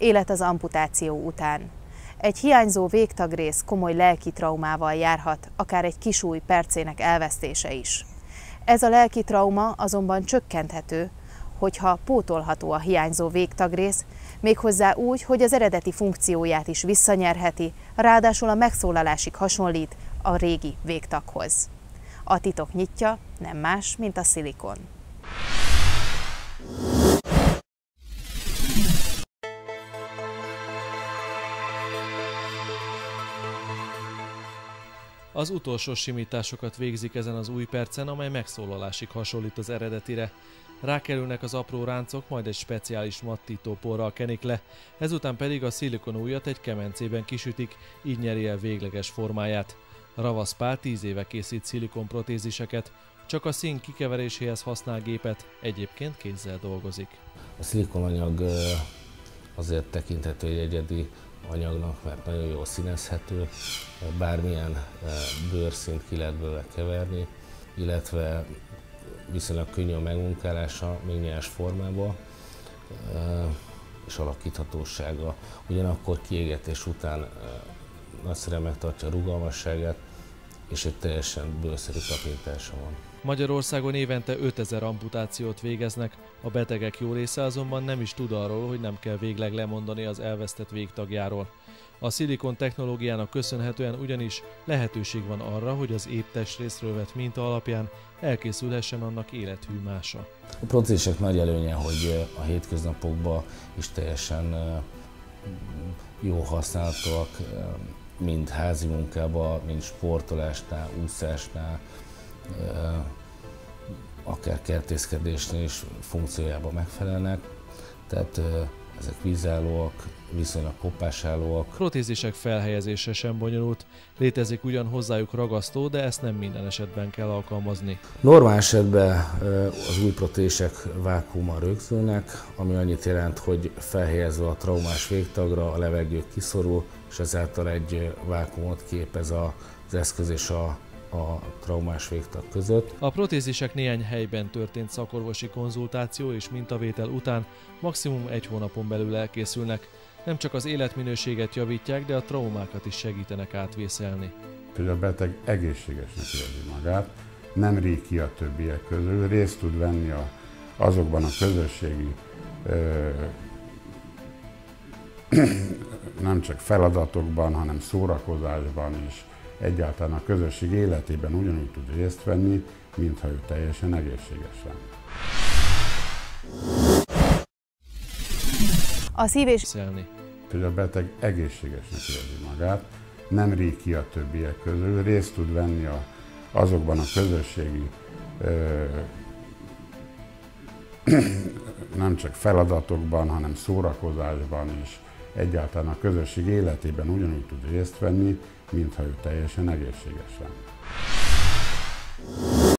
Élet az amputáció után. Egy hiányzó végtagrész komoly lelki traumával járhat, akár egy kisúly percének elvesztése is. Ez a lelki trauma azonban csökkenthető, hogyha pótolható a hiányzó végtagrész, méghozzá úgy, hogy az eredeti funkcióját is visszanyerheti, ráadásul a megszólalásig hasonlít a régi végtaghoz. A titok nyitja nem más, mint a szilikon. Az utolsó simításokat végzik ezen az új percen, amely megszólalásig hasonlít az eredetire. Rákerülnek az apró ráncok, majd egy speciális mattítóporral kenik le, ezután pedig a szilikonújat egy kemencében kisütik, így nyeri el végleges formáját. Ravasz Pál 10 éve készít szilikonprotéziseket, csak a szín kikeveréséhez használ gépet, egyébként kézzel dolgozik. A szilikonanyag azért tekinthető egy egyedi anyagnak, mert nagyon jól színezhető, bármilyen bőrszínt ki lehet belőle keverni, illetve viszonylag könnyű a megmunkálása, még nyers formában, és alakíthatósága. Ugyanakkor kiégetés után nagyszerűen megtartja a rugalmasságát, és egy teljesen bőrszerű tapintása van. Magyarországon évente 5000 amputációt végeznek, a betegek jó része azonban nem is tud arról, hogy nem kell végleg lemondani az elvesztett végtagjáról. A szilikon technológiának köszönhetően ugyanis lehetőség van arra, hogy az épp testrészről vett minta alapján elkészülhessen annak élethű mása. A protézisek nagy előnye, hogy a hétköznapokban is teljesen jó használhatóak, mind házi munkában, mind sportolásnál, úszásnál, akár kertészkedésnél is funkciójában megfelelnek, tehát ezek vízállóak, viszonylag kopásállóak. Protézisek felhelyezése sem bonyolult, létezik ugyan hozzájuk ragasztó, de ezt nem minden esetben kell alkalmazni. Normál esetben az új protézisek vákuummal rögzülnek, ami annyit jelent, hogy felhelyezve a traumás végtagra a levegő kiszorul, és ezáltal egy vákuumot képez az eszköz és a traumás végtag között. A protézisek néhány helyben történt szakorvosi konzultáció és mintavétel után maximum 1 hónapon belül elkészülnek. Nem csak az életminőséget javítják, de a traumákat is segítenek átvészelni. Hogy a beteg egészségesnek érzi magát, nem ríg ki a többiek közül, részt tud venni azokban a közösségi nem csak feladatokban, hanem szórakozásban is, egyáltalán a közösség életében ugyanúgy tud részt venni, mintha ő teljesen egészséges lenne. A szív és hogy a beteg egészségesnek érzi magát, nem ríg ki a többiek közül, részt tud venni azokban a közösségi nem csak feladatokban, hanem szórakozásban is, egyáltalán a közösség életében ugyanúgy tud részt venni, mintha ő teljesen egészséges lenne.